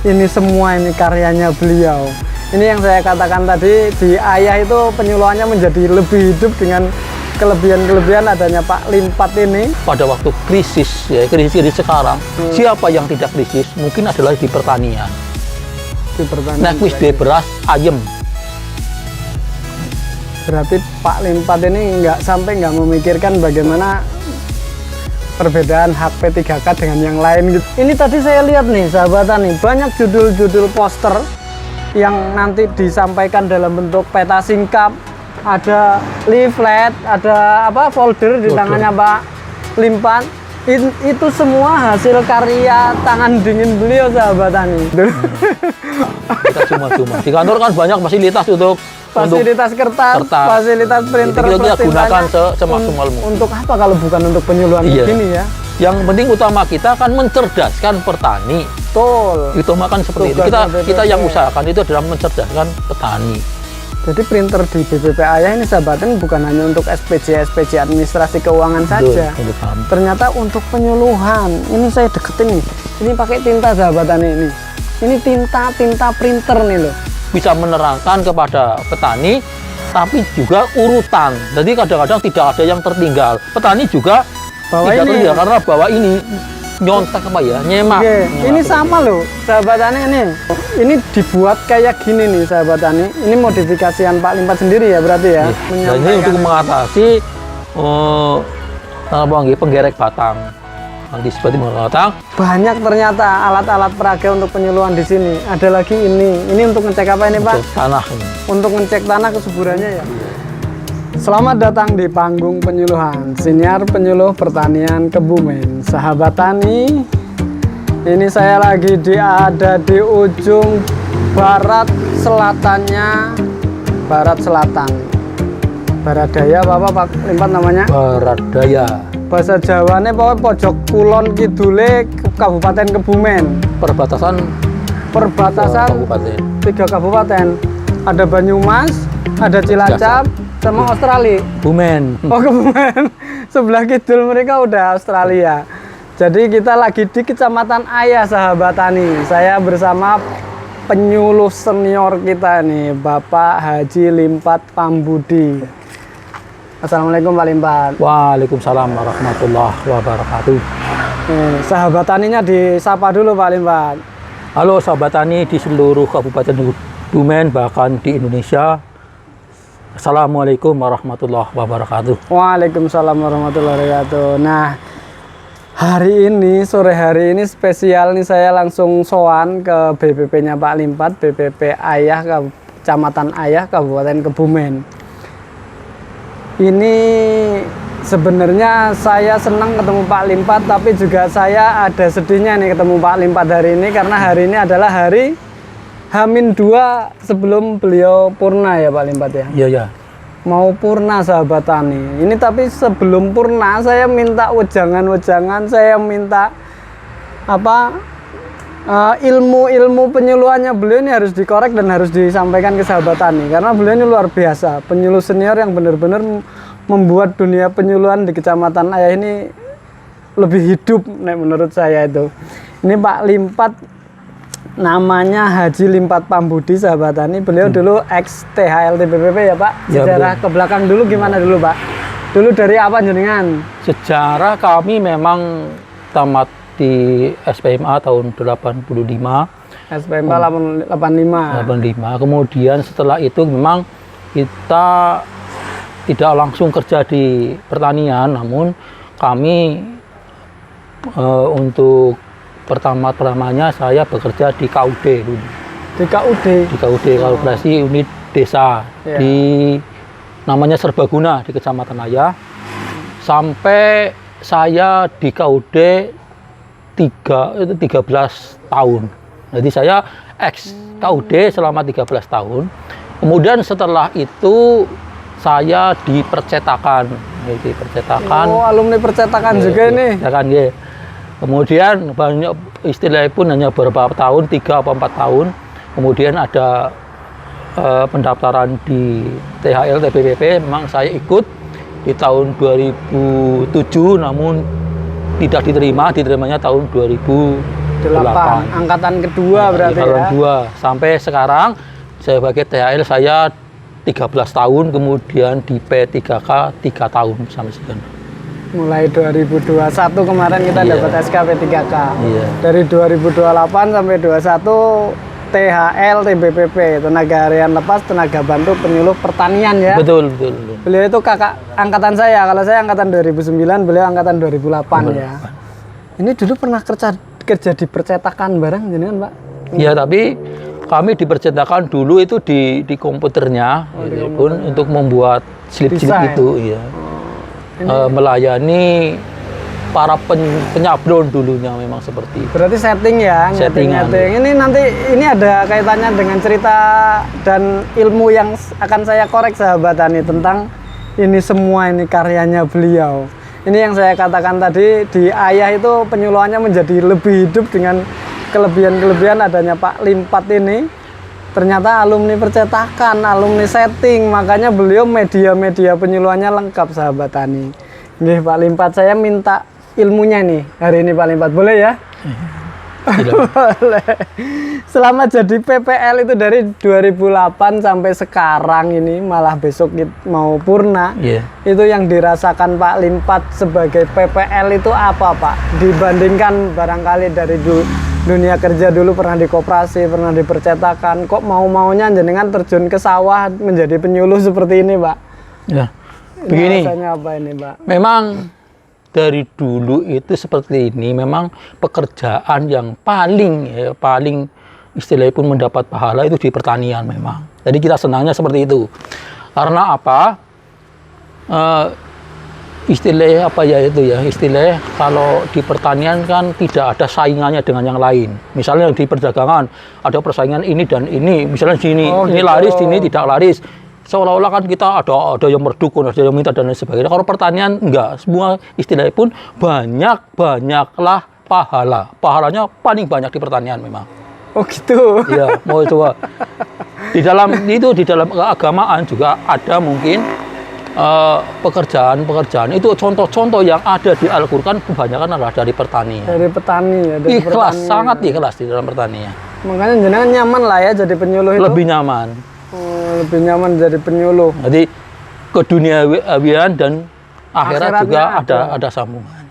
ini semua ini karyanya beliau. Ini yang saya katakan tadi, di Ayah itu penyuluhannya menjadi lebih hidup dengan kelebihan-kelebihan adanya Pak Limpat ini. Pada waktu krisis, ya krisis sekarang, siapa yang tidak krisis? Mungkin adalah di pertanian. Di pertanian. Nek wis duwe beras, ayem. Berarti Pak Limpat ini nggak memikirkan bagaimana perbedaan hak P3K dengan yang lain gitu. Ini tadi saya lihat nih sahabat tani, banyak judul-judul poster yang nanti disampaikan dalam bentuk peta singkap, ada leaflet, ada apa folder di tangannya Pak Limpat. Itu semua hasil karya tangan dingin beliau sahabat tani. Kita cuma-cuma. Di kantor kan banyak fasilitas untuk fasilitas kertas, fasilitas printer, kita gunakan semaksimal mungkin. Untuk apa kalau bukan untuk penyuluhan begini ya? Yang penting utama kita kan mencerdaskan petani. Betul. Itu makan seperti itu. Kita yang usahakan itu adalah mencerdaskan petani. Jadi printer di BPP Ayah ini sahabatan bukan hanya untuk SPJ administrasi keuangan saja. Ternyata untuk penyuluhan. Ini saya deketin nih. Ini pakai tinta sahabatan ini. Ini tinta printer nih loh. Bisa menerangkan kepada petani, tapi juga urutan. Jadi kadang-kadang tidak ada yang tertinggal. Petani juga bawa tidak ini tertinggal karena bawa ini nyontek apa ya, nyemak. Ini sama loh, sahabat tani ini. Ini dibuat kayak gini nih, sahabat tani. Ini modifikasian Pak Limpat sendiri ya berarti ya. Dan ini untuk mengatasi penggerek batang. Nanti seperti batang. Banyak ternyata alat-alat peraga untuk penyuluhan di sini. Ada lagi ini. Ini untuk ngecek apa ini Pak? Tanah ini. Untuk ngecek tanah kesuburannya ya. Selamat datang di panggung penyuluhan, Siniar Penyuluh Pertanian Kebumen. Sahabat tani, ini saya lagi ada di ujung barat selatannya, barat selatan. Barat daya apa Pak Limpat namanya? Barat daya. Bahasa Jawane pokoknya pojok kulon kidule Kabupaten Kebumen. Perbatasan kabupaten. 3 kabupaten. Ada Banyumas, ada Cilacap, sama Australia. Kebumen. Oh Kebumen. Sebelah kidul mereka udah Australia. Jadi kita lagi di Kecamatan Ayah sahabat tani. Saya bersama penyuluh senior kita nih, Bapak Haji Limpat Pambudi. Assalamualaikum Pak Limpat. Waalaikumsalam warahmatullahi wabarakatuh. Sahabat taninya disapa dulu Pak Limpat. Halo sahabat tani di seluruh Kabupaten Kebumen bahkan di Indonesia. Assalamualaikum warahmatullahi wabarakatuh. Waalaikumsalam warahmatullahi wabarakatuh. Nah, hari ini sore hari ini spesial nih, saya langsung sowan ke BPP-nya Pak Limpat, BPP Ayah Kecamatan Ayah Kabupaten Kebumen. Ini sebenarnya saya senang ketemu Pak Limpat, tapi juga saya ada sedihnya nih ketemu Pak Limpat hari ini, karena hari ini adalah hari H-2 sebelum beliau purna ya Pak Limpat ya? Iya, ya. Mau purna sahabat tani. Ini tapi sebelum purna saya minta wejangan-wejangan, saya minta apa ilmu-ilmu penyuluhannya beliau ini harus dikorek dan harus disampaikan ke sahabat tani. Karena beliau ini luar biasa, penyuluh senior yang benar-benar membuat dunia penyuluhan di Kecamatan Ayah ini lebih hidup menurut saya itu. Ini Pak Limpat, namanya Haji Limpat Pambudi sahabat tani. Beliau dulu ex THLT BPP ya Pak. Sejarah ke belakang dulu gimana dulu Pak? Dulu dari apa jenengan? Sejarah kami memang tamat di SPMA tahun 85. SPMA 85. Kemudian setelah itu memang kita tidak langsung kerja di pertanian, namun kami untuk pertama-tamanya saya bekerja di KUD dulu. Di KUD? Di KUD, Koperasi Unit Desa, di namanya Serbaguna di Kecamatan Ayah. Sampai saya di KUD 13 tahun. Jadi saya ex KUD selama 13 tahun. Kemudian setelah itu saya di percetakan. Oh, alumni percetakan juga ini. Percetakan, ya. Kemudian banyak istilahnya pun hanya beberapa tahun, 3 atau 4 tahun. Kemudian ada pendaftaran di THLT BPP, memang saya ikut di tahun 2007, namun tidak diterimanya tahun 2011. 8. Angkatan kedua berarti angkatan ya. 2 sampai sekarang saya sebagai THL saya 13 tahun, kemudian di P3K 3 tahun sampai sekarang. Mulai 2021 kemarin kita dapat SK P3K. Iya. Dari 2028 sampai 21 THL TBPP, tenaga harian lepas, tenaga bantu penyuluh pertanian ya. Betul. Beliau itu kakak angkatan saya. Kalau saya angkatan 2009, beliau angkatan 2008 ya. Ini dulu pernah kerja di percetakan barang jenengan, Pak? Ya, tapi kami di percetakan dulu itu di komputernya pun untuk membuat slip-slip itu ya. Melayani para penyablon dulunya memang seperti itu. Berarti setting ya, Settingan. Ini nanti ini ada kaitannya dengan cerita dan ilmu yang akan saya korek sahabat Tani tentang ini semua ini karyanya beliau. Ini yang saya katakan tadi, di Ayah itu penyuluhannya menjadi lebih hidup dengan kelebihan-kelebihan adanya Pak Limpat ini. Ternyata alumni percetakan, alumni setting, makanya beliau media-media penyuluhannya lengkap sahabat Tani. Nggih Pak Limpat, saya minta ilmunya nih hari ini Pak Limpat, boleh ya? Boleh. Selama jadi PPL itu dari 2008 sampai sekarang ini, malah besok mau purna. Itu yang dirasakan Pak Limpat sebagai PPL itu apa Pak? Dibandingkan barangkali dari dunia kerja dulu pernah di koperasi, pernah di percetakan, kok mau-maunya jenengan terjun ke sawah menjadi penyuluh seperti ini Pak? Ya, begini. Rasanya apa ini Pak? Memang dari dulu itu seperti ini, memang pekerjaan yang paling istilahnya pun mendapat pahala itu di pertanian memang. Jadi kita senangnya seperti itu. Karena apa? Istilahnya apa ya itu ya? Istilahnya kalau di pertanian kan tidak ada saingannya dengan yang lain. Misalnya di perdagangan ada persaingan ini dan ini. Misalnya sini ini gitu. Laris, sini tidak laris. Seolah-olah kan kita ada yang merdukun, ada yang minta dan lain sebagainya. Kalau pertanian enggak, semua istilahnya pun banyaklah pahala. Pahalanya paling banyak di pertanian memang. Oh gitu. Iya, mau coba. Di dalam keagamaan juga ada mungkin pekerjaan itu contoh-contoh yang ada di Al-Qur'an kebanyakan adalah dari pertanian. Dari petani ya. Dari ikhlas, pertanian. Sangat ikhlas di dalam pertanian. Makanya jenengan nyaman lah ya jadi penyuluh itu. Lebih nyaman. Lebih nyaman jadi penyuluh. Jadi ke dunia awian dan akhirat juga ada sambungan.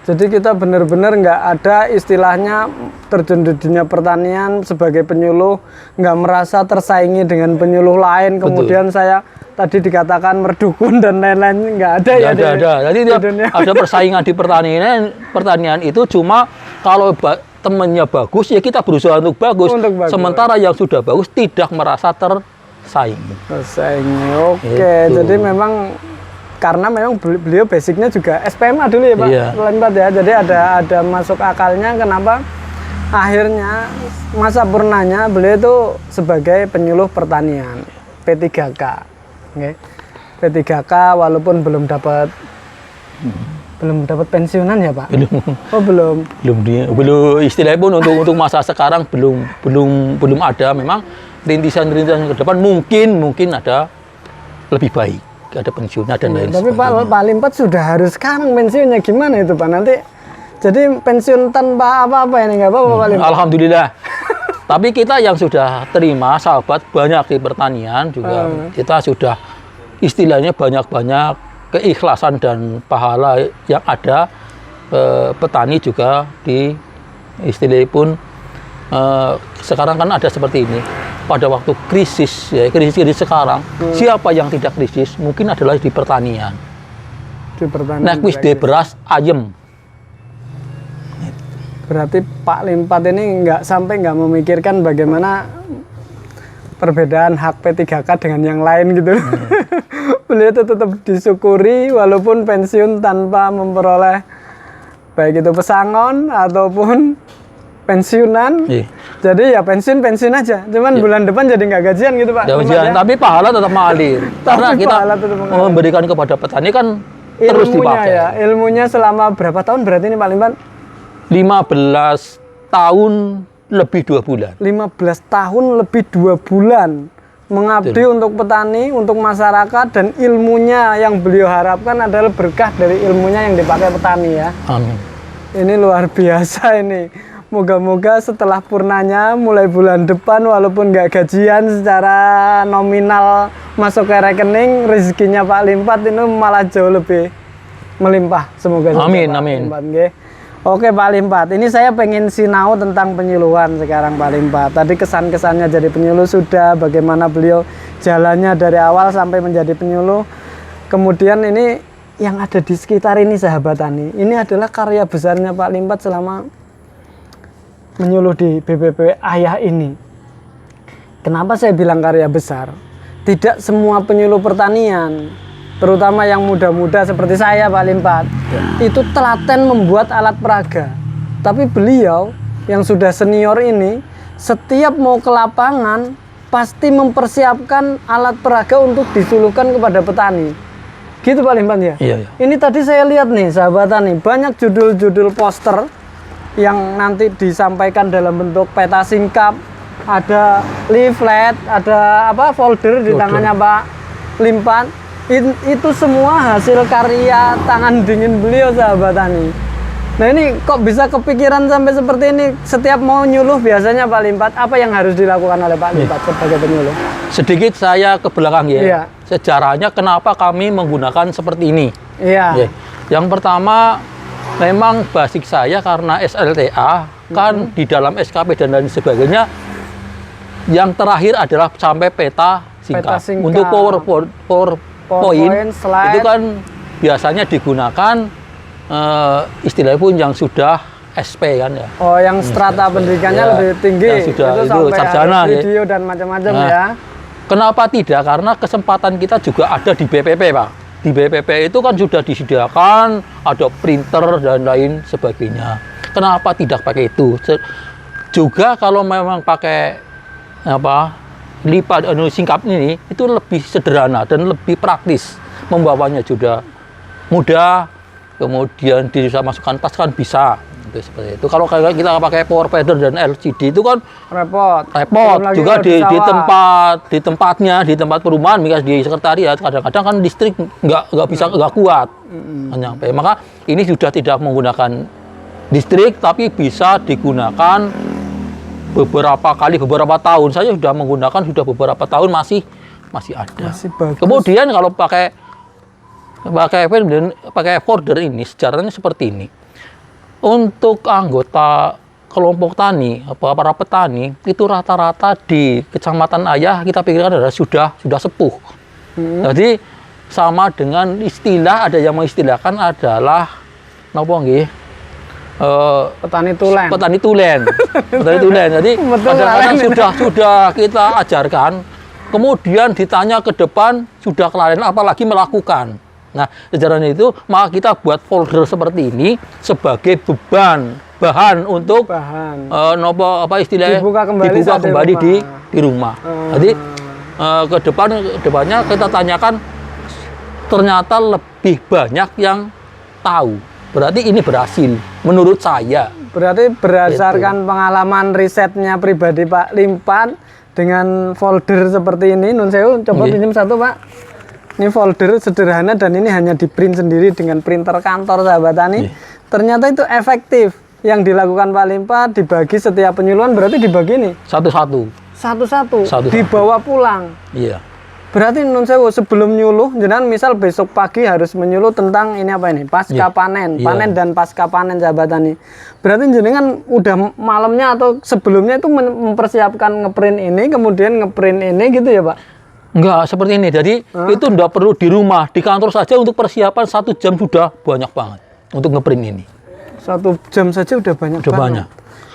Jadi kita benar-benar nggak ada istilahnya terjun di dunia pertanian sebagai penyuluh, nggak merasa tersaingi dengan penyuluh lain. Kemudian saya tadi dikatakan merdukun dan lain-lain, nggak ada ya. Ada. Jadi ada persaingan di pertanian itu cuma kalau temennya bagus ya kita berusaha untuk bagus. Sementara yang sudah bagus tidak merasa tersaingi. Oke. Gitu. Jadi memang karena memang beliau basicnya juga SPMA dulu ya Pak. Limpat ya. Jadi ada masuk akalnya kenapa akhirnya masa purnanya beliau itu sebagai penyuluh pertanian P3K. Okay. P3K walaupun belum dapat pensiunan ya Pak? Belum. Belum istilahnya pun untuk masa sekarang belum ada. Memang rintisan-rintisan ke depan mungkin ada lebih baik, ada pensiunnya dan lain sebagainya. Tapi Pak Limpat sudah harus sekarang pensiunnya gimana itu Pak? Nanti jadi pensiun tanpa apa-apa ini nggak apa-apa Pak Limpat? Alhamdulillah. Tapi kita yang sudah terima sahabat banyak di pertanian juga kita sudah istilahnya banyak keikhlasan dan pahala yang ada. Petani juga di istilahnya pun sekarang kan ada seperti ini. Pada waktu krisis sekarang siapa yang tidak krisis mungkin adalah di pertanian. Nek wis de beras ayem. Berarti Pak Limpat ini nggak memikirkan bagaimana perbedaan hak P3K dengan yang lain gitu. Beliau itu tetap disyukuri walaupun pensiun tanpa memperoleh baik itu pesangon ataupun pensiunan. Jadi ya pensiun aja. Cuman bulan depan jadi nggak gajian gitu Pak. Ya. Tapi pahala tetap mengalir. Karena kita memberikan kepada petani kan terus dipakai. Ya, ilmunya selama berapa tahun berarti ini Pak Limpat? 15 tahun lebih 2 bulan. 15 tahun lebih 2 bulan mengabdi untuk petani, untuk masyarakat, dan ilmunya yang beliau harapkan adalah berkah dari ilmunya yang dipakai petani ya. Amin. Ini luar biasa ini. Moga-moga setelah purnanya mulai bulan depan walaupun nggak gajian secara nominal masuk ke rekening, rezekinya Pak Limpat ini malah jauh lebih melimpah. Semoga saja, Amin, Pak amin. Limpat, nggih. Oke Pak Limpat, ini saya pengen sinau tentang penyuluhan sekarang Pak Limpat. Tadi kesan-kesannya jadi penyuluh sudah, bagaimana beliau jalannya dari awal sampai menjadi penyuluh. Kemudian ini yang ada di sekitar ini sahabat tani, ini adalah karya besarnya Pak Limpat selama menyuluh di BPP Ayah ini. Kenapa saya bilang karya besar? Tidak semua penyuluh pertanian, terutama yang muda-muda seperti saya Pak Limpat, itu telaten membuat alat peraga. Tapi beliau yang sudah senior ini, setiap mau ke lapangan pasti mempersiapkan alat peraga untuk disuluhkan kepada petani. Gitu Pak Limpat ya? Iya, iya. Ini tadi saya lihat nih sahabat tani, banyak judul-judul poster yang nanti disampaikan dalam bentuk peta singkap, ada leaflet, ada folder di tangannya Pak Limpat. Itu semua hasil karya tangan dingin beliau sahabat tani. Nah ini kok bisa kepikiran sampai seperti ini? Setiap mau nyuluh biasanya Pak Limpat, apa yang harus dilakukan oleh Pak Limpat sebagai penyuluh? Sedikit saya ke belakang ya. Iya. Sejarahnya kenapa kami menggunakan seperti ini. Iya. Ya. Yang pertama memang basic saya karena SLTA kan di dalam SKP dan lain sebagainya. Yang terakhir adalah sampai peta singkat. Untuk PowerPoint slide, itu kan biasanya digunakan istilahnya pun yang sudah SP kan ya. Oh, yang strata pendidikannya ya, lebih tinggi. yang sudah itu sampai sarjana ada ya. video dan macam-macam Nah, ya. Kenapa tidak? Karena kesempatan kita juga ada di BPP, Pak. Di BPP itu kan sudah disediakan, ada printer dan lain sebagainya. Kenapa tidak pakai itu? Juga kalau memang pakai lipat singkap ini, itu lebih sederhana dan lebih praktis. Membawanya juga mudah, kemudian bisa masukkan tas kan bisa. Seperti itu. Kalau kita pakai PowerPoint dan LCD itu kan repot. Juga di tempatnya, di tempat perumahan, misalnya di sekretariat, kadang-kadang kan listrik nggak bisa nggak kuat nyampe. Maka ini sudah tidak menggunakan listrik, tapi bisa digunakan beberapa tahun. Saya sudah menggunakan sudah beberapa tahun masih ada. Masih bagus. Kemudian kalau pakai folder ini, sejarahnya seperti ini. Untuk anggota kelompok tani, para petani, itu rata-rata di Kecamatan Ayah kita pikirkan adalah sudah sepuh. Jadi sama dengan istilah, ada yang mengistilahkan adalah petani tulen. Petani tulen. Jadi kadang-kadang sudah kita ajarkan, kemudian ditanya ke depan sudah kelalaian, apalagi melakukan. Nah, sejarahnya itu, maka kita buat folder seperti ini sebagai bahan untuk istilahnya dibuka kembali di rumah. Jadi kedepannya kita tanyakan, ternyata lebih banyak yang tahu. Berarti ini berhasil menurut saya. Berarti berdasarkan pengalaman risetnya pribadi Pak Limpat dengan folder seperti ini, Nun Sewu, coba pinjam satu Pak. Ini folder sederhana dan ini hanya di print sendiri dengan printer kantor sahabat tani. Ternyata itu efektif. Yang dilakukan Pak Limpat dibagi setiap penyuluhan, berarti dibagi nih satu-satu dibawa pulang. Iya. Berarti Nun Sewu sebelum nyuluh, jenengan misal besok pagi harus menyuluh tentang ini apa ini? Pasca panen, panen dan pasca panen sahabat tani. Berarti jenengan udah malamnya atau sebelumnya itu mempersiapkan ngeprint ini, kemudian ngeprint ini gitu ya Pak? Enggak, seperti ini. Jadi itu enggak perlu di rumah, di kantor saja untuk persiapan 1 jam sudah banyak banget untuk ngeprint ini. 1 jam saja udah banyak banget. Banyak.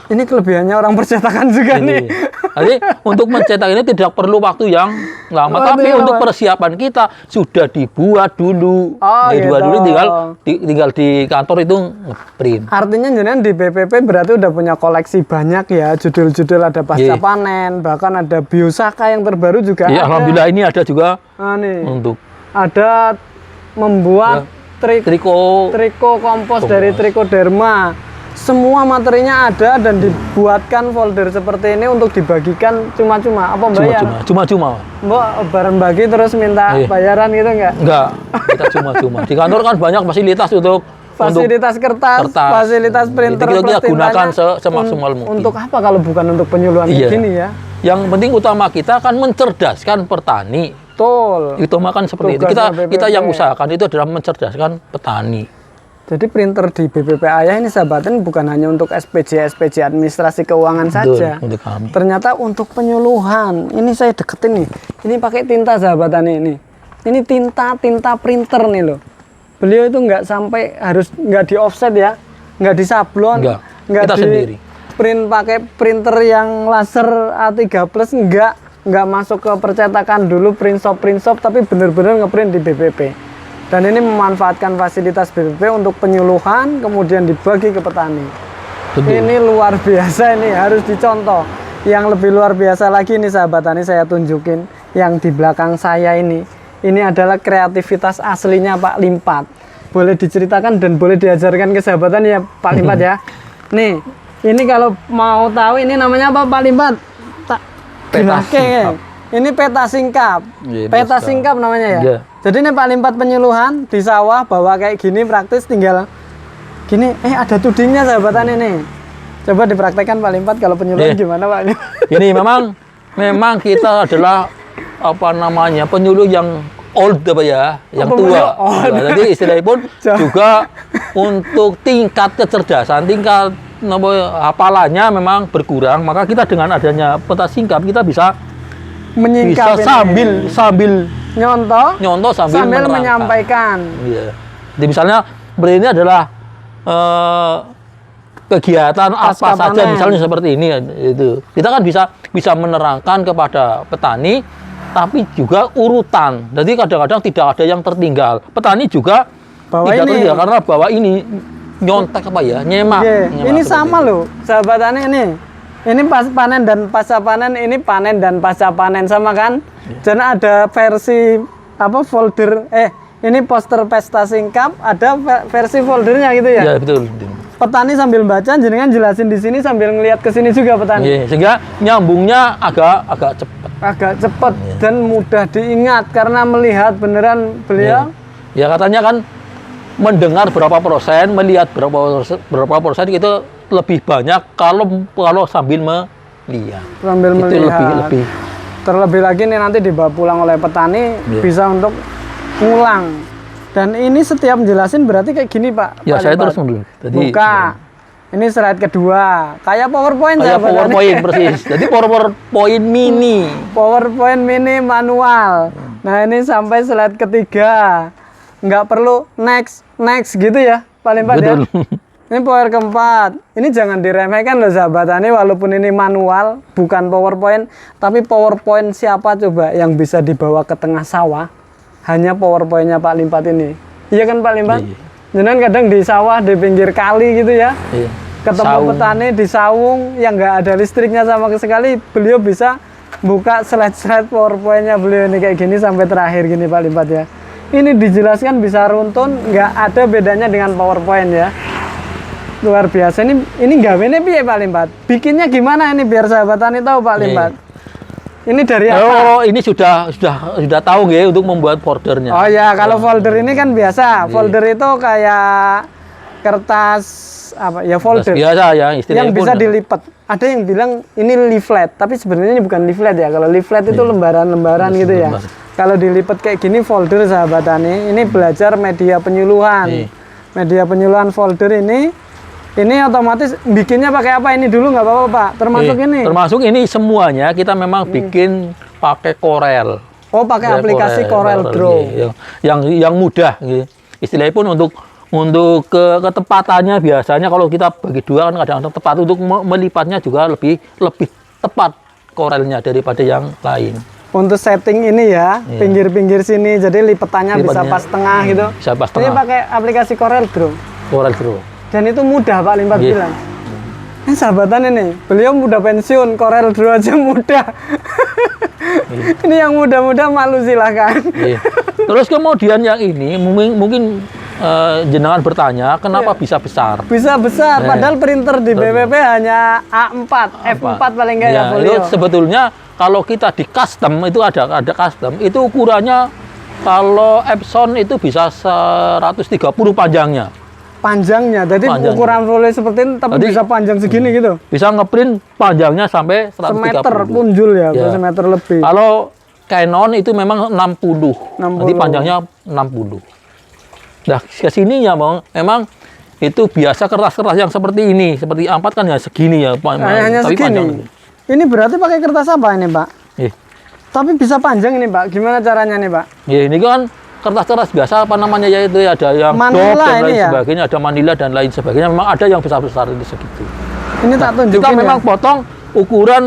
Ini kelebihannya orang percetakan juga nih. Jadi untuk mencetak ini tidak perlu waktu yang lama, tapi untuk persiapan kita sudah dibuat dulu. Dibuat dulu, tinggal di kantor itu ngeprint. Artinya jenengan di BPP berarti udah punya koleksi banyak ya, judul-judul ada pasca panen, bahkan ada biosaka yang terbaru juga. Ya, alhamdulillah ini ada juga. Nih. Untuk ada membuat triko kompos dari Trichoderma. Semua materinya ada dan dibuatkan folder seperti ini untuk dibagikan cuma-cuma. Apa bayar? Cuma-cuma. Mbak bareng bagi terus minta bayaran gitu enggak? Enggak, kita cuma-cuma. Di kantor kan banyak fasilitas untuk fasilitas kertas, fasilitas printer, itu kita plus gunakan tintanya. semaksimal mungkin. Untuk apa kalau bukan untuk penyuluhan Iya. gini ya? Yang penting utama kita kan mencerdaskan petani. Betul. Itu makan seperti itu. Tugasnya Kita BPP. yang usahakan itu adalah mencerdaskan petani. Jadi printer di BPP Ayah ini sahabatin bukan hanya untuk SPJ administrasi keuangan Betul, saja. untuk kami. Ternyata untuk penyuluhan. Ini saya deketin nih. Ini pakai tinta sahabatan ini. Ini tinta printer nih loh. Beliau itu nggak sampai harus nggak di offset ya, nggak di sablon, Enggak. nggak Kita di sendiri. print pakai printer yang laser A3 plus nggak masuk ke percetakan dulu print shop tapi bener-bener ngeprint di BPP. Dan ini memanfaatkan fasilitas BPP untuk penyuluhan kemudian dibagi ke petani. Betul. Ini luar biasa, ini harus dicontoh. Yang lebih luar biasa lagi nih sahabat tani saya tunjukin yang di belakang saya ini. Ini adalah kreativitas aslinya Pak Limpat. Boleh diceritakan dan boleh diajarkan ke sahabatan ya Pak Limpat ya. Nih, ini kalau mau tahu ini namanya apa Pak Limpat? Peta Oke. singkap. Ini peta singkap. Iya, Peta peta. singkap namanya ya. Iya. Jadi ini Pak Limpat penyuluhan di sawah bawa kayak gini praktis tinggal gini. Ada tudingnya sahabatan ini. Coba dipraktekkan Pak Limpat kalau penyuluhan Iya. gimana Pak? Ini memang kita adalah apa namanya penyuluh yang old apa ya, yang penyuluh tua. old. Nah, jadi istilahnya pun Jauh. juga untuk tingkat kecerdasan, tingkat hafalannya memang berkurang. Maka kita dengan adanya peta singkap kita bisa Menyingkap ini. sambil nyontoh sambil menerangkan. menyampaikan. Iya. Jadi misalnya seperti ini adalah kegiatan Pasca apa saja, panen. misalnya seperti ini itu. Kita kan bisa menerangkan kepada petani, tapi juga urutan. Jadi kadang-kadang tidak ada yang tertinggal. Petani juga Bahwa tidak ini. tertinggal karena bahwa ini nyontek apa ya, nyemak. Iya, Nyemak ini seperti sama itu. loh, sahabatannya ini. Ini pas panen dan pasca panen, ini panen dan pasca panen sama kan? Dan ada versi apa folder ini poster pesta singkap, ada versi foldernya gitu ya. Iya, betul. Petani sambil baca, jenengan jelasin di sini sambil ngelihat ke sini juga petani. Iya, sehingga nyambungnya agak cepat. Agak cepat dan mudah diingat karena melihat beneran beliau. Ya katanya kan mendengar berapa persen, melihat berapa persen itu lebih banyak kalau sambil melihat. Sambil Itu melihat. lebih Terlebih lagi nih nanti dibawa pulang oleh petani Iya. bisa untuk ngulang. Dan ini setiap jelasin berarti kayak gini Pak. Ya, Pak saya Limpat. terus dulu. Jadi Buka. Ini slide kedua. Kayak PowerPoint kayak sahabat. PowerPoint persis. Jadi PowerPoint mini. PowerPoint mini manual. Nah ini sampai slide ketiga. Nggak perlu next gitu ya Pak Limpat ya. Betul. Ini power keempat. Ini jangan diremehkan loh sahabat tani, walaupun ini manual, bukan PowerPoint, tapi PowerPoint siapa coba yang bisa dibawa ke tengah sawah? Hanya PowerPoint-nya Pak Limpat ini. Iya kan Pak Limpat? Iya. Jangan kadang di sawah, di pinggir kali gitu ya. Iya. Ketemu Saung. petani di saung yang nggak ada listriknya sama sekali, beliau bisa buka slide-slide PowerPoint-nya beliau ini kayak gini sampai terakhir gini Pak Limpat ya. Ini dijelaskan bisa runtun, nggak ada bedanya dengan PowerPoint ya. Luar biasa. Ini gawene piye Pak Limpat? Bikinnya gimana ini biar sahabat tani tahu Pak Limpat? Ini dari apa? Oh, ini sudah tahu nggih untuk membuat foldernya. Oh ya, kalau folder ini kan biasa. Folder itu kayak kertas apa ya, folder Biasa ya istilahnya yang bisa pun. dilipat. Ada yang bilang ini leaflet, tapi sebenarnya ini bukan leaflet ya. Kalau leaflet itu lembaran-lembaran gitu ya. lembar. Kalau dilipat kayak gini folder sahabat tani, ini belajar media penyuluhan. Iya. Media penyuluhan folder ini otomatis bikinnya pakai apa ini dulu nggak apa-apa Pak. Termasuk ini. Termasuk ini semuanya kita memang bikin pakai Corel. Oh, pakai aplikasi Corel Draw. Iya. Yang mudah gitu. Istilahnya pun untuk ketepatannya biasanya kalau kita bagi dua kan kadang-kadang tepat, untuk melipatnya juga lebih tepat Corelnya daripada yang lain. Untuk setting ini ya, Iya. pinggir-pinggir sini, jadi lipatannya bisa Lipatnya, pas tengah gitu. bisa pas Ini tengah. pakai aplikasi Corel Draw. Corel Draw. Dan itu mudah Pak Limpat Iya. bilang. Ini sahabatan ini, beliau udah pensiun, Corel Draw aja mudah. Ini yang muda-muda malu silahkan. Iya. Terus kemudian yang ini mungkin jenengan bertanya kenapa Iya. bisa besar? Bisa besar, Iya. padahal printer di BPP hanya A4, F4 paling enggak ya, Ya, beliau. itu sebetulnya kalau kita di custom itu ada custom itu ukurannya kalau Epson itu bisa 130 panjangnya. panjangnya. Jadi Panjangnya. ukuran folio seperti ini tapi Jadi, bisa panjang segini gitu. Bisa ngeprint panjangnya sampai 130. Semeter punjul ya, Ya. semeter lebih. Kalau Canon itu memang 60. 60. Nanti panjangnya 60. Nah, ke sininya memang itu biasa kertas-kertas yang seperti ini, seperti A4 kan ya segini ya, Hanya tapi panjang. segini. Ini berarti pakai kertas apa ini, Pak? Eh, Tapi bisa panjang ini, Pak. Gimana caranya nih, Pak? ya ini kan kertas-kertas biasa apa namanya ya itu ada yang Manila dop dan ini lain ya? sebagainya, ada Manila dan lain sebagainya. Memang ada yang besar-besar ini segitu. Ini tak tunjukin Kita ya. memang potong ukuran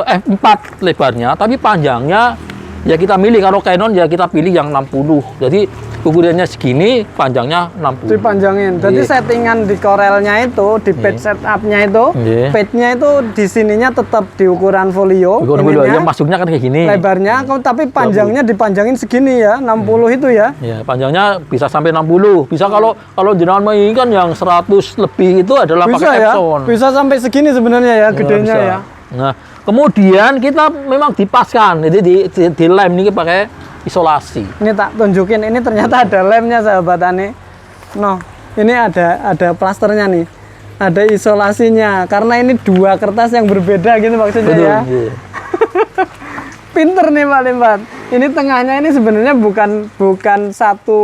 F4 lebarnya, tapi panjangnya ya kita milih. Kalau Canon ya kita pilih yang 60. Jadi ukurannya segini, panjangnya 60. Dipanjangin. Jadi Iya. settingan di Corelnya itu, di page setupnya itu, Iya. page-nya itu di sininya tetap di ukuran folio. Ukuran folio ininya, yang masuknya kan kayak gini. lebarnya, tapi panjangnya dipanjangin segini ya, 60 itu ya. Ya, panjangnya bisa sampai 60. Bisa kalau jenengan menginginkan yang 100 lebih itu adalah Bisa pakai ya, Epson. bisa sampai segini sebenarnya ya, gedenya bisa. ya. Nah, kemudian kita memang dipaskan. Jadi di lem ini pakai isolasi. Ini tak tunjukin, ini ternyata ada lemnya sahabat Tani. No, ini ada plasternya nih. Ada isolasinya, karena ini dua kertas yang berbeda gitu maksudnya ya. Iya. Pinter nih Pak Limpat. Ini tengahnya ini sebenarnya bukan satu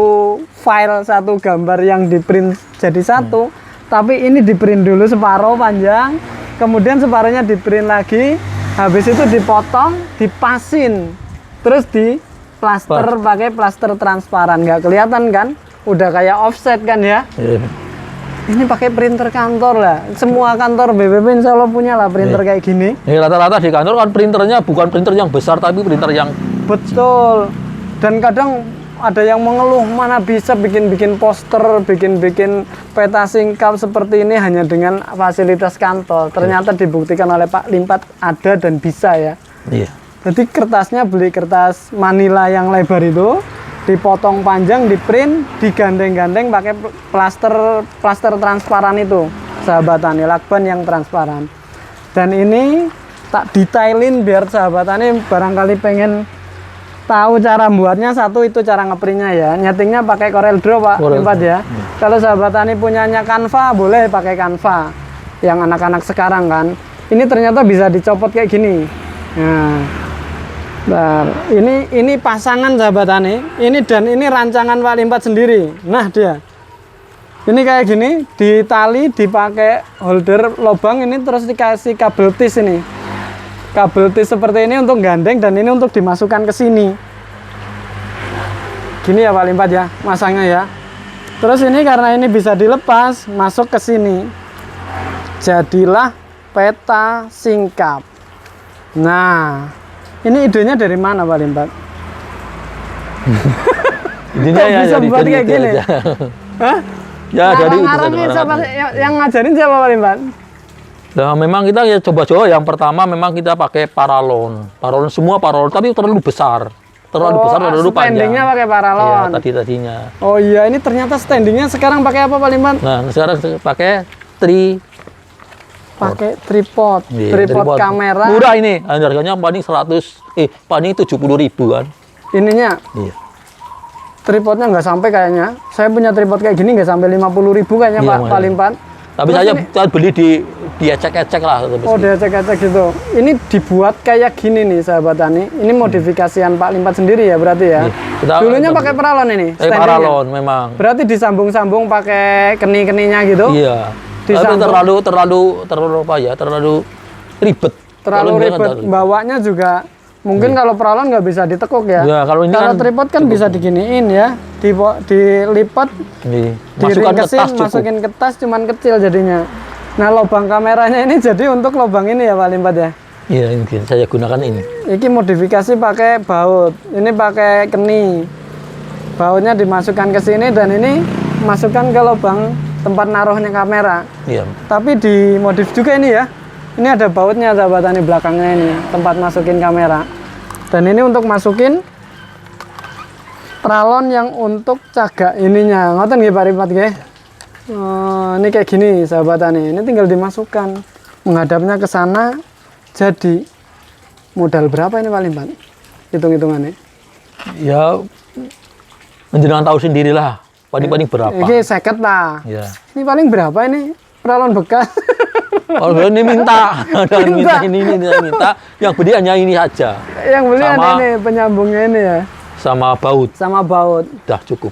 file, satu gambar yang di print jadi satu, tapi ini di print dulu separuh panjang, kemudian separuhnya di print lagi, habis itu dipotong, dipasin, terus di plaster pakai plaster transparan, nggak kelihatan kan? Udah kayak offset kan ya? Iya. Ini pakai printer kantor lah. Semua kantor BPP insya Allah punya lah printer kayak gini. Ini rata-rata di kantor kan printernya bukan printer yang besar tapi printer yang Betul. Dan kadang ada yang mengeluh mana bisa bikin poster, bikin peta singkap seperti ini hanya dengan fasilitas kantor. Ternyata dibuktikan oleh Pak Limpat ada dan bisa ya. iya. Jadi kertasnya beli kertas Manila yang lebar itu, dipotong panjang, di print, digandeng-gandeng pakai plaster transparan itu, sahabat Tani, lakban yang transparan. Dan ini tak detailin biar sahabat Tani barangkali pengen tahu cara buatnya. Satu itu cara ngeprintnya ya, nyetingnya pakai Corel Draw Pak Limpat ya. Kalau sahabat Tani punyanya Canva boleh pakai Canva, yang anak-anak sekarang kan. Ini ternyata bisa dicopot kayak gini. Nah, ini pasangan sahabat Tani. Ini dan ini rancangan Pak Limpat sendiri. Nah dia, ini kayak gini, ditali, dipakai holder lubang ini, terus dikasih kabel tis ini. Kabel tis seperti ini untuk gandeng dan ini untuk dimasukkan ke sini. Gini ya Pak Limpat ya, masangnya ya. Terus ini karena ini bisa dilepas, masuk ke sini. Jadilah peta singkap. Nah, ini idenya dari mana Pak Limpat? Intinya Kok ya bisa dari buat kayak itu gini? aja. Hah? Ya dari itu Ngarang-ngarangin saja. siapa, yang ngajarin siapa Pak Limpat? Nah, memang kita ya coba-coba. Yang pertama memang kita pakai paralon, semua paralon, tapi terlalu besar, terlalu panjang. Standingnya pakai Iya, paralon. tadinya. Oh iya, ini ternyata standingnya sekarang pakai apa Pak Limpat? Nah, sekarang pakai Pakai tripod, Iya, tripod kamera. murah ini, harganya paling 70.000 kan. Ininya Iya. tripodnya nggak sampai kayaknya. Saya punya tripod kayak gini nggak sampai 50.000 kayaknya Iya, Pak Limpat. Tapi Terus saya beli di ecek-ecek lah. Oh, dia cek-cek gitu. Ini dibuat kayak gini nih sahabat Tani. Ini modifikasian Pak Limpat sendiri ya berarti ya. Iya. Dulunya pakai paralon ini. standingnya. Paralon memang. Berarti disambung-sambung pakai keni-keninya gitu. Iya. Tapi Disambung. terlalu apa ya? Terlalu ribet. Terlalu Kalau ini kan ribet. terlalu Bawanya juga mungkin kalau paralon nggak bisa ditekuk ya. Ya, kalau ini kan tripod kan bisa diginiin ya. Dilipat, Nih, masukkan ke diringkesin, tas cukup. masukin ke tas cuman kecil jadinya. Nah, lubang kameranya ini jadi untuk lubang ini ya Pak Limpat ya. Iya, ini saya gunakan ini. Ini modifikasi pakai baut, ini pakai keni. Bautnya dimasukkan ke sini dan ini masukkan ke lubang tempat naruhnya kamera. Iya. Tapi dimodif juga ini ya. Ini ada bautnya sahabat Tani belakangnya ini, tempat masukin kamera. Dan ini untuk masukin paralon yang untuk cagak ininya. Ngoten nggih Pak Limpat nggih. Ini kayak gini sahabat Tani. Ini tinggal dimasukkan. Menghadapnya ke sana. Jadi modal berapa ini Pak Limpat? Hitung-hitungannya. Ya, menjenengan tahu sendirilah. Paling berapa? Ini 50 lah. Ya. Ini paling berapa ini? Peralon bekas. Oh, ini minta. ini minta. Yang beli hanya ini saja. Yang beli Sama- ini penyambungnya ini ya. Sama baut. Sama baut. Udah cukup.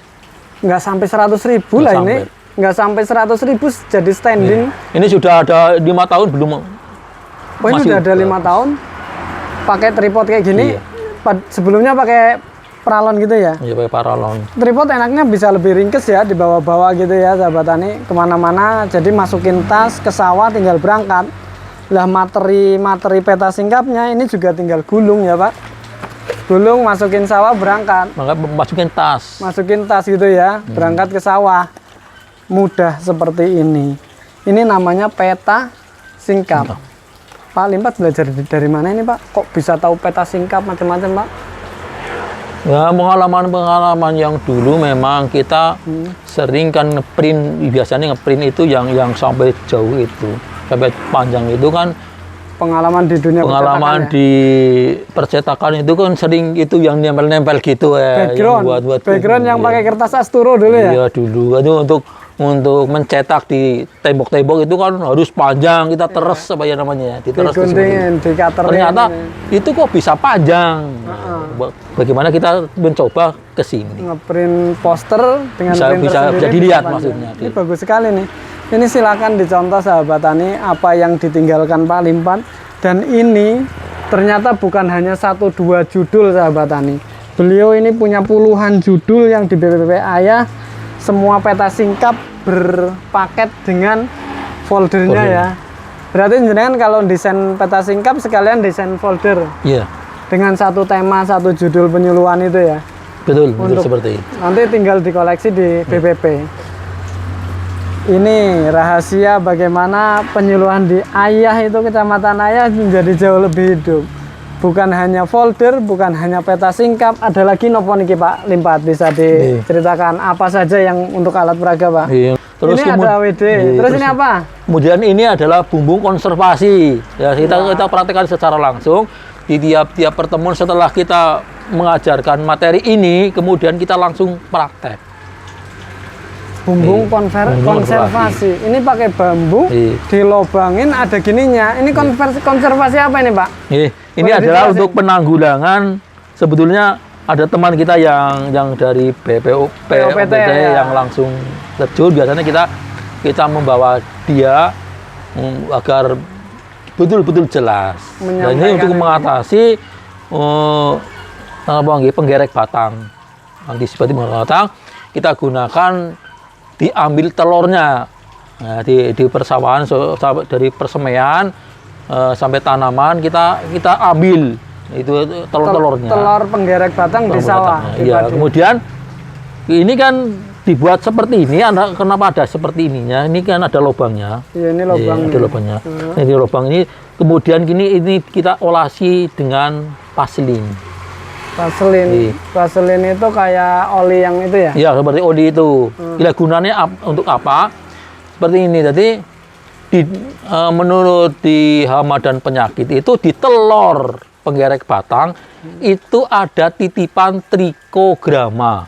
Nggak sampai 100.000 lah Nggak ini. Nggak sampai 100.000 jadi standing. Ini sudah ada 5 tahun belum? Oh ini Masih udah ada 5 tahun. Pakai tripod kayak gini. Iya. Sebelumnya pakai peralon gitu ya. Ya pakai paralon. Tripod enaknya bisa lebih ringkes ya, dibawa-bawa gitu ya sahabat tani kemana-mana. Jadi masukin tas ke sawah tinggal berangkat. Lah materi peta singkapnya ini juga tinggal gulung ya Pak. Gulung masukin sawah berangkat. Maka masukin tas. Masukin tas gitu ya, berangkat ke sawah. Mudah seperti ini. Ini namanya peta singkap. Pak Limpat belajar dari mana ini Pak? Kok bisa tahu peta singkap macam-macam Pak? Ya, pengalaman yang dulu memang kita sering kan ngeprint, biasanya ngeprint itu yang sampai jauh itu, sampai panjang itu kan Pengalaman di dunia pengalaman percetakan ya? di percetakan itu kan sering itu yang nempel-nempel gitu ya, Background, yang buat background yang iya. pakai kertas asturo dulu ya? Iya dulu itu untuk mencetak di tembok-tembok itu kan harus panjang, kita teres apa ya namanya, diteres itu seperti itu. Diguntingin, dikaterin. Ternyata itu kok bisa panjang. Bagaimana kita mencoba ke sini? Ngeprint poster dengan Bisa- printer bisa sendiri dilihat panjang. maksudnya. Ini bagus sekali nih. Ini silakan dicontoh sahabat tani apa yang ditinggalkan Pak Limpat. Dan ini ternyata bukan hanya 1-2 judul sahabat tani. Beliau ini punya puluhan judul yang di BPP Ayah. Semua peta singkap berpaket dengan foldernya Folder. ya. Berarti jenengan kalau desain peta singkap sekalian desain folder Iya, dengan satu tema, satu judul penyuluhan itu ya. betul Untuk- seperti itu. Nanti tinggal dikoleksi di BPP. Ini rahasia bagaimana penyuluhan di Ayah itu, Kecamatan Ayah menjadi jauh lebih hidup. Bukan hanya folder, bukan hanya peta singkap, ada lagi nopo niki Pak Limpat, bisa diceritakan apa saja yang untuk alat peraga Pak? Iya. Ini ada WD, iya, terus ini apa? Kemudian ini adalah bumbung konservasi. Ya, kita praktekkan secara langsung di tiap pertemuan setelah kita mengajarkan materi ini, kemudian kita langsung praktek. Bumbung Bumbung konservasi. Ini pakai bambu, Iya. dilobangin ada gininya. Ini konservasi apa ini Pak? Ini Boleh adalah dijelasin? untuk penanggulangan. Sebetulnya ada teman kita yang dari POPT ya. yang langsung terjun. Biasanya kita membawa dia agar betul-betul jelas. Dan ini untuk mengatasi penggerek batang. Antisipasi penggerek batang, kita gunakan diambil telurnya. Nah, di persawahan dari persemaian sampai tanaman kita ambil itu telur-telurnya. Telur penggerek batang di sawah. di Iya, padi. kemudian ini kan dibuat seperti ini. Kenapa ada seperti ininya? Ini kan ada lubangnya. Iya, ini lubang. Iya, ada lubangnya. Ini lubang ini. Kemudian ini kita olesi dengan vaselin. Vaselin. Iya. Vaselin itu kayak oli yang itu ya? Ya, seperti oli itu. Bila gunanya untuk apa? Seperti ini. Jadi menurut di hama dan penyakit itu di telur penggerek batang itu ada titipan trikograma.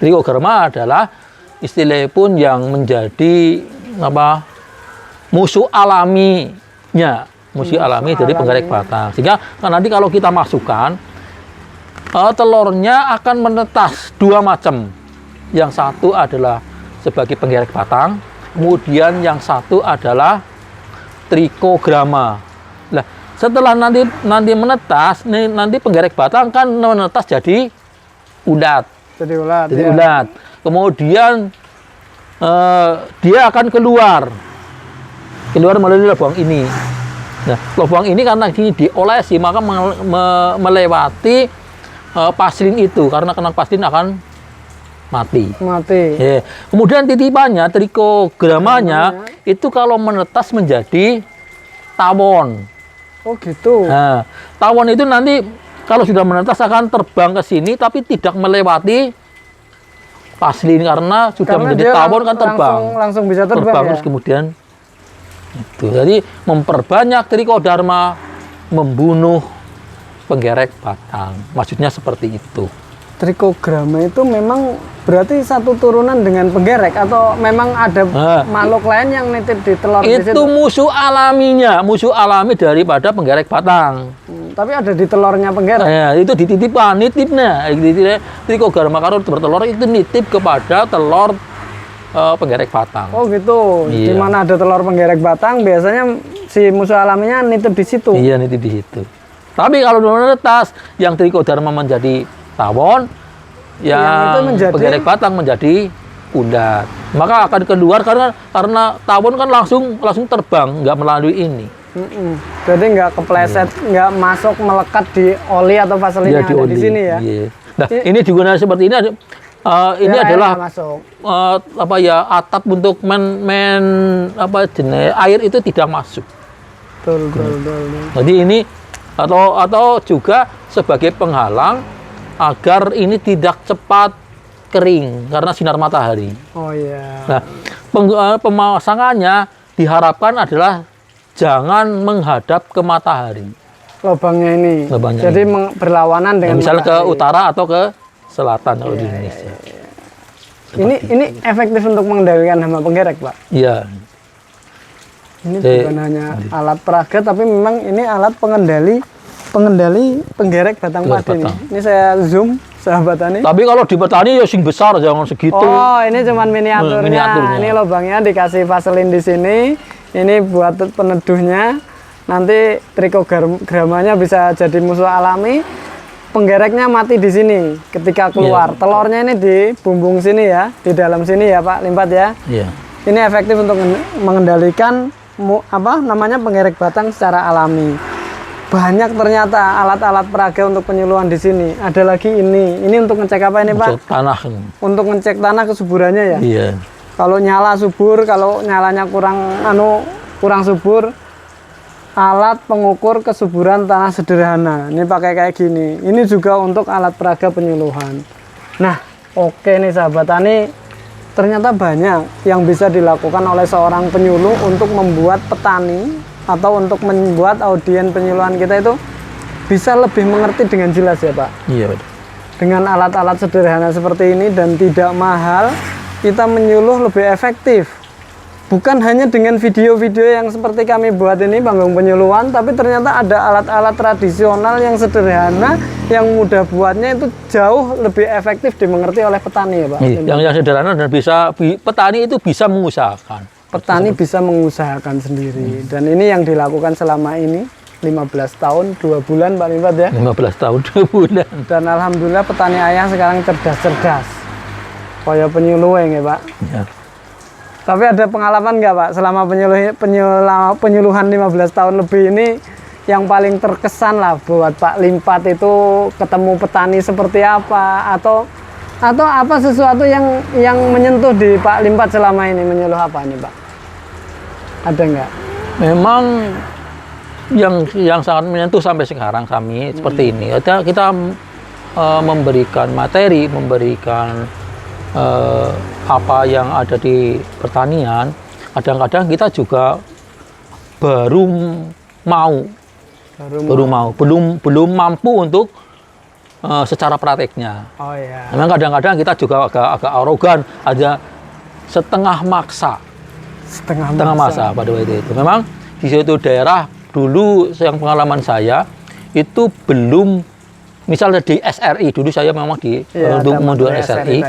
Trikograma adalah istilah pun yang menjadi musuh alaminya, musuh alami dari penggerek batang. Sehingga nanti kalau kita masukkan telurnya akan menetas dua macam. Yang satu adalah sebagai penggerek batang, kemudian yang satu adalah trikograma. Nah, setelah nanti menetas, nanti penggerek batang kan menetas jadi ulat. Jadi ulat. Jadi ya. ulat. Kemudian dia akan keluar melalui lubang ini. Nah, lubang ini karena ini diolesi maka melewati paslin itu, karena kena paslin akan mati. Ya. Kemudian titipannya, trikogramanya itu kalau menetas menjadi tawon. Oh gitu. Nah, tawon itu nanti kalau sudah menetas akan terbang ke sini tapi tidak melewati paslin karena sudah menjadi dia tawon kan terbang. Langsung bisa terbang ya? Terus kemudian itu. Jadi memperbanyak trikoderma, membunuh penggerek batang. Maksudnya seperti itu. Trichogramma itu memang berarti satu turunan dengan penggerek atau memang ada makhluk lain yang nitip di telur di situ? Itu musuh alaminya, musuh alami daripada penggerek batang. Tapi ada di telurnya penggerek. Ya, itu dititipkan, nitipnya. Trichogramma kalau bertelur itu nitip kepada telur penggerek batang. Oh gitu. Iya. Di mana ada telur penggerek batang, biasanya si musuh alaminya nitip di situ. Iya, nitip di situ. Tapi kalau netas yang Trichogramma menjadi tawon, yang penggerek batang menjadi pundar. Maka akan keluar karena tawon kan langsung terbang, nggak melalui ini. Jadi nggak kepleset, nggak masuk melekat di oli atau vaselin yang ada di sini ya. Iya. Nah, ini digunakan seperti ini. Ini adalah apa ya, atap untuk jenis air itu tidak masuk. Betul. Jadi ini atau juga sebagai penghalang agar ini tidak cepat kering karena sinar matahari. Oh iya. Nah, pemasangannya diharapkan adalah jangan menghadap ke matahari. Lubangnya ini. Jadi berlawanan dengan misalnya matahari. ke utara atau ke selatan kalau di Indonesia. Ini efektif untuk mengendalikan hama penggerek, Pak? Iya. Ini bukan hanya alat peraga, tapi memang ini alat pengendali penggerek batang padi nih. Ini saya zoom, sahabat tani. Tapi kalau di petani ya sing besar, jangan segitu. Oh, ini cuman miniaturnya. Ini lubangnya dikasih vaselin di sini. Ini buat peneduhnya. Nanti Trichogrammanya bisa jadi musuh alami. Penggereknya mati di sini ketika keluar. Yeah. Telurnya ini di bumbung sini ya, di dalam sini ya Pak Limpat ya. Yeah. Ini efektif untuk mengendalikan penggerek batang secara alami. Banyak ternyata alat-alat peraga untuk penyuluhan di sini. Ada lagi ini. Ini untuk ngecek apa ini Pak? Ngecek tanah. Untuk ngecek tanah kesuburannya ya. Iya. Yeah. Kalau nyala subur, kalau nyalanya kurang subur. Alat pengukur kesuburan tanah sederhana. Ini pakai kayak gini. Ini juga untuk alat peraga penyuluhan. Nah, oke nih sahabat tani. Ternyata banyak yang bisa dilakukan oleh seorang penyuluh untuk membuat petani atau untuk membuat audien penyuluhan kita itu bisa lebih mengerti dengan jelas ya Pak. Iya betul. Dengan alat-alat sederhana seperti ini dan tidak mahal, kita menyuluh lebih efektif. Bukan hanya dengan video-video yang seperti kami buat ini panggung penyuluhan, tapi ternyata ada alat-alat tradisional yang sederhana, yang mudah buatnya itu jauh lebih efektif dimengerti oleh petani ya Pak. Yang sederhana dan petani itu bisa mengusahakan. Petani bisa mengusahakan sendiri. Dan ini yang dilakukan selama ini 15 tahun 2 bulan Pak Limpat ya. 15 tahun 2 bulan. Dan alhamdulillah petani ayah sekarang cerdas-cerdas. Kaya penyuluh ya Pak. Ya. Tapi ada pengalaman nggak Pak selama penyuluhan 15 tahun lebih ini yang paling terkesan lah buat Pak Limpat itu ketemu petani seperti apa atau apa sesuatu yang menyentuh di Pak Limpat selama ini menyuluh apa nih Pak? Ada nggak? Memang yang sangat menyentuh sampai sekarang kami seperti ini. Kita memberikan materi, memberikan apa yang ada di pertanian, kadang-kadang kita juga belum belum mampu untuk secara prakteknya. Oh iya. Memang kadang-kadang kita juga agak arogan, ada setengah maksa pada waktu itu. Memang di suatu daerah dulu yang pengalaman saya itu belum. Misalnya di SRI, dulu saya memang di mundur SRI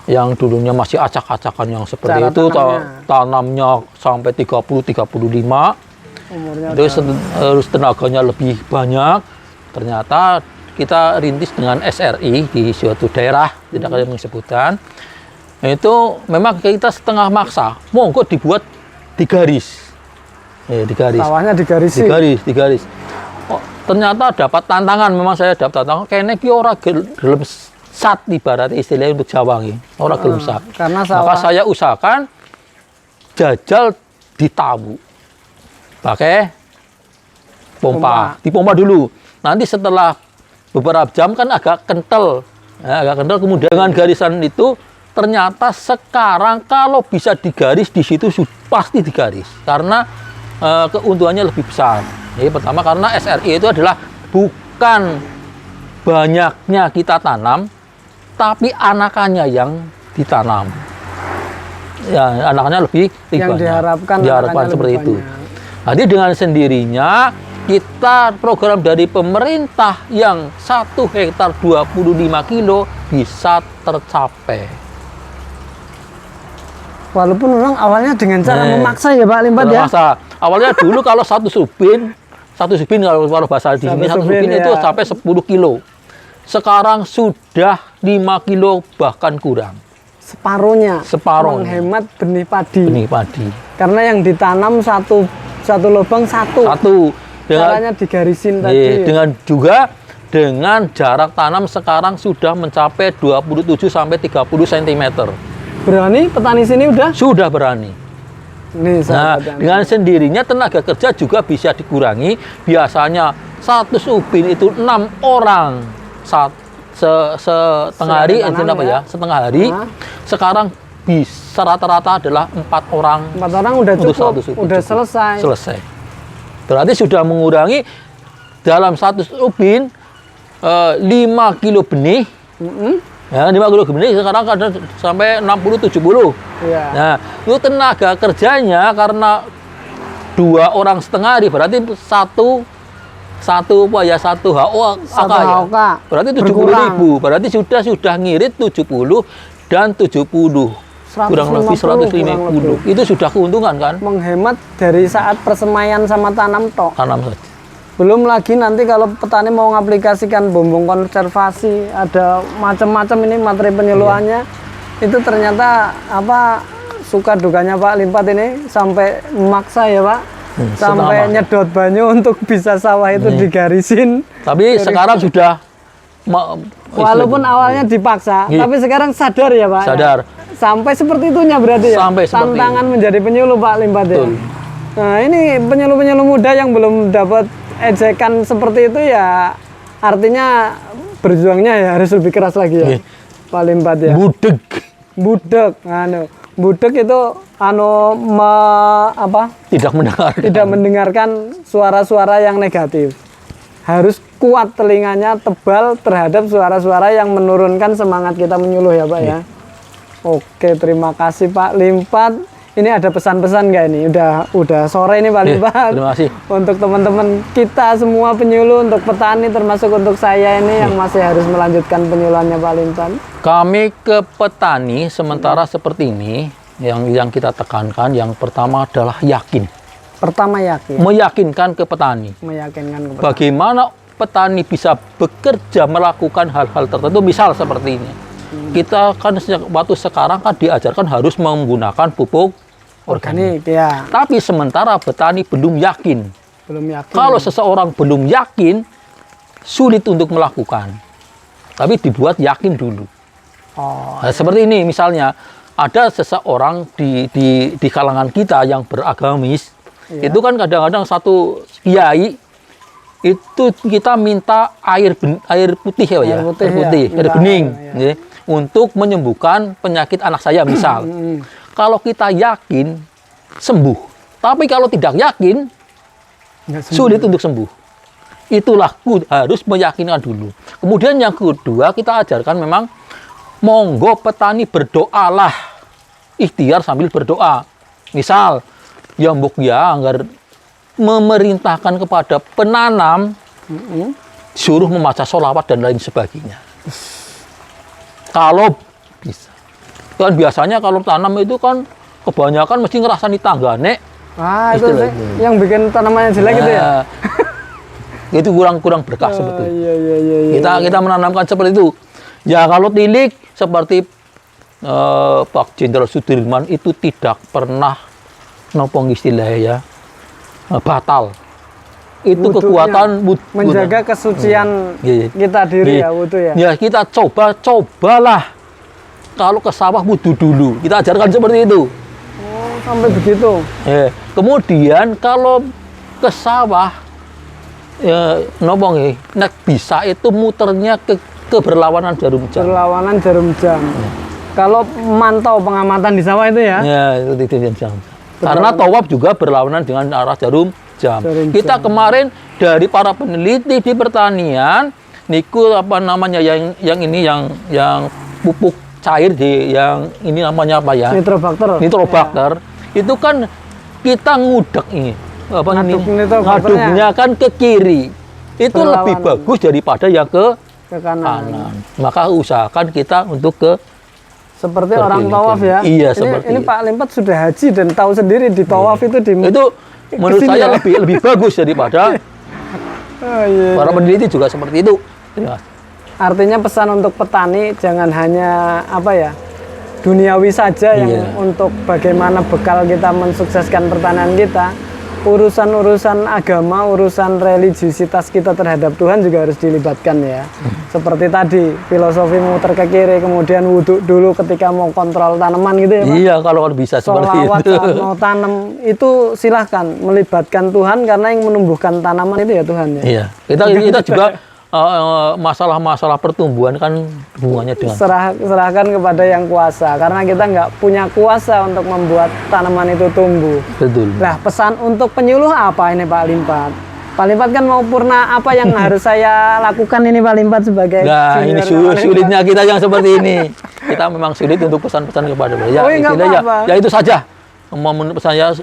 yang dulunya masih acak-acakan yang seperti cara itu, tanamnya sampai 30-35, terus tenaganya lebih banyak. Ternyata kita rintis dengan SRI di suatu daerah, tidak ada yang disebutkan. Itu memang kita setengah maksa, monggo dibuat digaris. Digaris. Sawahnya digarisi. Digaris. Oh, ternyata dapat tantangan, memang saya dapat tantangan. Kayaknya ki ora gelem sat ibarat istilahnya untuk Jawa nggih. Ora gelem sat. Maka saya usahakan jajal ditabu. Pakai pompa. Dipompa dulu. Nanti setelah beberapa jam kan agak kental. Ya, agak kental, kemudian dengan garisan itu ternyata sekarang kalau bisa digaris di situ pasti digaris karena keuntungannya lebih besar. Jadi pertama karena SRI itu adalah bukan banyaknya kita tanam, tapi anakannya yang ditanam. Ya, anakannya lebih yang banyak. diharapkan Seperti lebih itu. banyak. Jadi dengan sendirinya kita program dari pemerintah yang 1 hektar 25 kilo bisa tercapai. Walaupun orang awalnya dengan cara memaksa ya Pak Limpat ya. Masa awalnya dulu kalau satu subin kalau bahasa di sini satu subin ya. itu sampai 10 kilo. Sekarang sudah 5 kilo bahkan kurang. Separuhnya. Separuh. Menghemat benih padi. Benih padi. Karena yang ditanam satu lubang satu. Caranya digarisin tadi. Dengan jarak tanam sekarang sudah mencapai 27 sampai 30 cm. Berani petani sini udah? Sudah berani. Nih, Nah, dengan sendirinya tenaga kerja juga bisa dikurangi. Biasanya satu ubin itu 6 orang setengah hari, setengah hari. Sekarang bisa rata-rata adalah 4 orang. 4 orang udah cukup, udah selesai. Berarti sudah mengurangi dalam satu ubin 5 kilo benih. Ya, 5 kilo benih sekarang kadang sampai 60-70. Iya. Nah, itu tenaga kerjanya karena 2 orang setengah hari berarti satu HO HOK. Berarti 70.000. Berarti sudah ngirit 70 dan 70. Kurang lebih 150. Itu sudah keuntungan kan? Menghemat dari saat persemaian sama tanam tok. Tanam saja. Belum lagi nanti kalau petani mau mengaplikasikan bumbung konservasi, ada macam-macam ini materi penyuluhannya. Itu ternyata suka dukanya Pak Limpat ini sampai memaksa ya Pak. Sampai nyedot banyu untuk bisa sawah itu digarisin. Tapi sekarang sudah walaupun awalnya dipaksa, tapi sekarang sadar ya Pak. Sadar. Sampai seperti itunya berarti ya. Sampai tantangan menjadi penyuluh Pak Limpat ya. Nah, ini penyuluh-penyuluh muda yang belum dapat ejekan seperti itu ya, artinya berjuangnya ya harus lebih keras lagi ya. Pak Limpat ya. Budek itu tidak mendengarkan suara-suara yang negatif. Harus kuat telinganya, tebal terhadap suara-suara yang menurunkan semangat kita menyuluh ya Pak ya. Oke, terima kasih Pak Limpat. Ini ada pesan-pesan nggak ini? Udah sore ini Pak Limpat. Terima kasih. Untuk teman-teman kita semua penyuluh, untuk petani termasuk untuk saya ini yang masih harus melanjutkan penyuluhannya Pak Limpat. Kami ke petani sementara seperti ini yang kita tekankan yang pertama adalah yakin. Pertama yakin. Meyakinkan ke petani. Meyakinkan ke petani. Bagaimana petani bisa bekerja melakukan hal-hal tertentu, misal seperti ini. Kita kan waktu sekarang kan diajarkan harus menggunakan pupuk organik. Ya. Tapi sementara petani belum yakin. Belum yakin. Kalau seseorang belum yakin, sulit untuk melakukan. Tapi dibuat yakin dulu. Nah, seperti ini misalnya, ada seseorang di kalangan kita yang beragamis, itu kan kadang-kadang satu kiai itu kita minta air putih ya, air bening. Ya. Untuk menyembuhkan penyakit anak saya misal. Kalau kita yakin sembuh, tapi kalau tidak yakin sulit untuk sembuh. Itulah harus meyakinkan dulu. Kemudian yang kedua kita ajarkan memang monggo petani berdoalah, ikhtiar sambil berdoa. Misal ya mbok ya agar memerintahkan kepada penanam suruh membaca sholawat dan lain sebagainya. Kalau bisa. Kan biasanya kalau tanam itu kan kebanyakan mesti ngerasani tanggane. Itu yang bikin tanamannya jelek gitu ya. Itu kurang berkah sebetulnya. Iya. Kita menanamkan seperti itu. Ya kalau tilik seperti Pak Jenderal Sudirman itu tidak pernah nopong istilahnya ya batal. Itu kekuatan menjaga kesucian kita diri ya wudu ya. Ya kita cobalah kalau ke sawah wudu dulu. Kita ajarkan seperti itu. Sampai begitu. Kemudian kalau ke sawah nek bisa itu muternya ke berlawanan jarum jam. Berlawanan jarum jam. Kalau mantau pengamatan di sawah itu ya. Ya, itu jam. Karena tawaf juga berlawanan dengan arah jarum jam. Kita kemarin dari para peneliti di pertanian niku yang pupuk cair di yang ini namanya apa ya? Nitrobakter. Nitrobakter. Itu kan kita ngudek ini. Apa ini? Ngaduk nitrobakternya. Ngaduknya kan ke kiri. Itu lebih Berlawanan. bagus daripada yang ke Ke kanan. kanan. Maka usahakan kita untuk ke Seperti Seperti orang ini, tawaf ya. iya, ini, seperti ini itu. Pak Limpat sudah haji dan tahu sendiri di tawaf itu di itu menurut kesini saya ya. lebih bagus daripada Oh, iya. para peneliti juga seperti itu. Ya. Artinya pesan untuk petani jangan hanya apa ya duniawi saja yang Iya. untuk bagaimana bekal kita mensukseskan pertanian kita. Urusan-urusan agama, urusan religiusitas kita terhadap Tuhan juga harus dilibatkan ya. Seperti tadi filosofi muter ke kiri, kemudian wudhu dulu ketika mau kontrol tanaman gitu ya Pak. Iya, kalau bisa seperti Sholawat itu. saat mau tanam itu silahkan melibatkan Tuhan karena yang menumbuhkan tanaman itu ya Tuhan ya. Iya, kita juga masalah-masalah pertumbuhan kan hubungannya dengan Serahkan kepada yang kuasa karena kita nggak punya kuasa untuk membuat tanaman itu tumbuh. betul. Nah, pesan untuk penyuluh apa ini Pak Limpat? Pak Limpat kan mau purna apa yang harus saya lakukan ini Pak Limpat sebagai Nah, ini junior Pak sulitnya kita yang seperti ini. Kita memang sulit untuk pesan-pesan kepada beliau. Oh, nggak Istilahnya, apa-apa. ya itu saja. Menurut saya,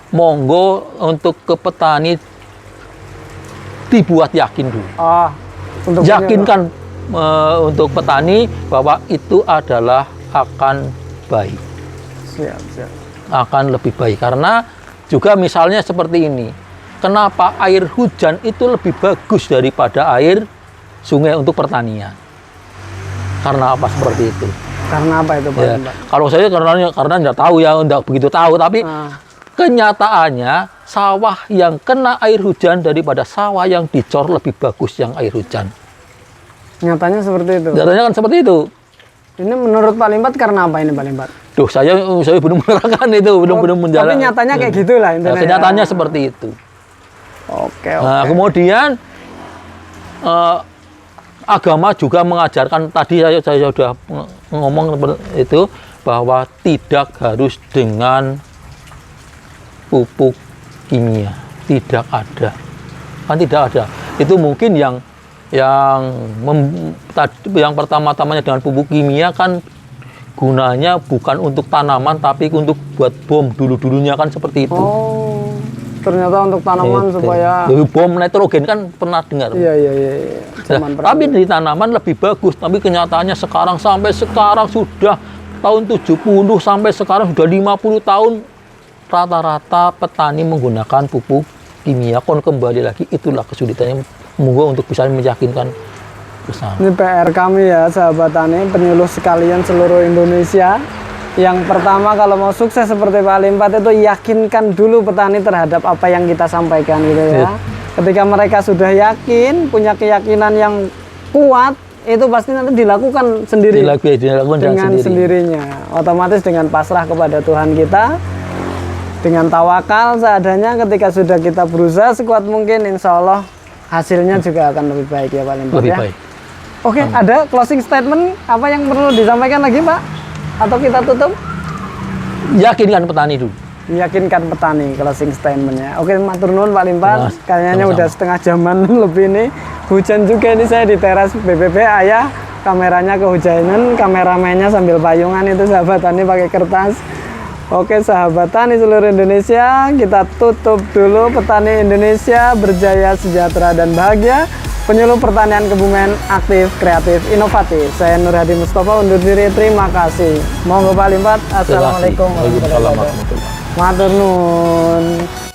monggo untuk ke petani dibuat yakin dulu. Limpat. Oh, untuk Yakinkan untuk petani bahwa itu adalah akan baik, Siap. akan lebih baik. Karena juga misalnya seperti ini, kenapa air hujan itu lebih bagus daripada air sungai untuk pertanian? Karena apa seperti itu? Karena apa itu Pak Ya, Limpat? kalau saya karena nggak tahu ya, nggak begitu tahu, tapi Ah. kenyataannya sawah yang kena air hujan daripada sawah yang dicor lebih bagus yang air hujan. Nyatanya seperti itu. Datanya kan seperti itu. Ini menurut Pak Limpat karena apa ini Pak Limpat? Duh, saya belum menerangkan itu, belum menjalankan. Tapi nyatanya kayak gitulah Nah, intinya. kenyataannya seperti itu. Oke. Nah, kemudian agama juga mengajarkan, tadi saya sudah ngomong seperti itu, bahwa tidak harus dengan pupuk kimia, tidak ada, kan tidak ada. Itu mungkin yang pertama-tamanya dengan pupuk kimia kan gunanya bukan untuk tanaman tapi untuk buat bom dulunya kan seperti itu. Oh, ternyata untuk tanaman Gitu. supaya Jadi bom nitrogen kan pernah dengar. iya. Nah, Zaman tapi di tanaman lebih bagus, tapi kenyataannya sampai sekarang sudah tahun 70 sampai sekarang sudah 50 tahun rata-rata petani menggunakan pupuk kimia. Kon kembali lagi itulah kesulitannya, monggo untuk bisa meyakinkan bersama. Ini PR kami ya sahabat tani, penyuluh sekalian seluruh Indonesia. Yang pertama kalau mau sukses seperti Pak Limpat itu yakinkan dulu petani terhadap apa yang kita sampaikan gitu ya. Ketika mereka sudah yakin, punya keyakinan yang kuat, itu pasti nanti dilakukan sendiri. Dilakukan Dengan sendirinya. Otomatis dengan pasrah kepada Tuhan kita, dengan tawakal seadanya, ketika sudah kita berusaha sekuat mungkin, insya Allah hasilnya juga akan lebih baik ya Pak Limpat lebih ya. baik. Oke, ada closing statement apa yang perlu disampaikan lagi Pak? Atau kita tutup? Yakinkan petani dulu. Meyakinkan petani, closing statementnya. Oke, matur nuwun Pak Limpat. Nah, Kayaknya sama-sama. udah setengah jaman lebih nih. Hujan juga ini saya di teras BPP Ayah. Kameranya kehujanan, kameramennya sambil payungan itu sahabat tani pakai kertas. Oke sahabat tani seluruh Indonesia, kita tutup dulu. Petani Indonesia berjaya, sejahtera dan bahagia. Penyuluh pertanian Kebumen aktif, kreatif, inovatif. Saya Nur Hadi Mustafa undur diri. Terima kasih. Monggo Pak Limpat. Assalamualaikum warahmatullahi wabarakatuh. Matur nuwun.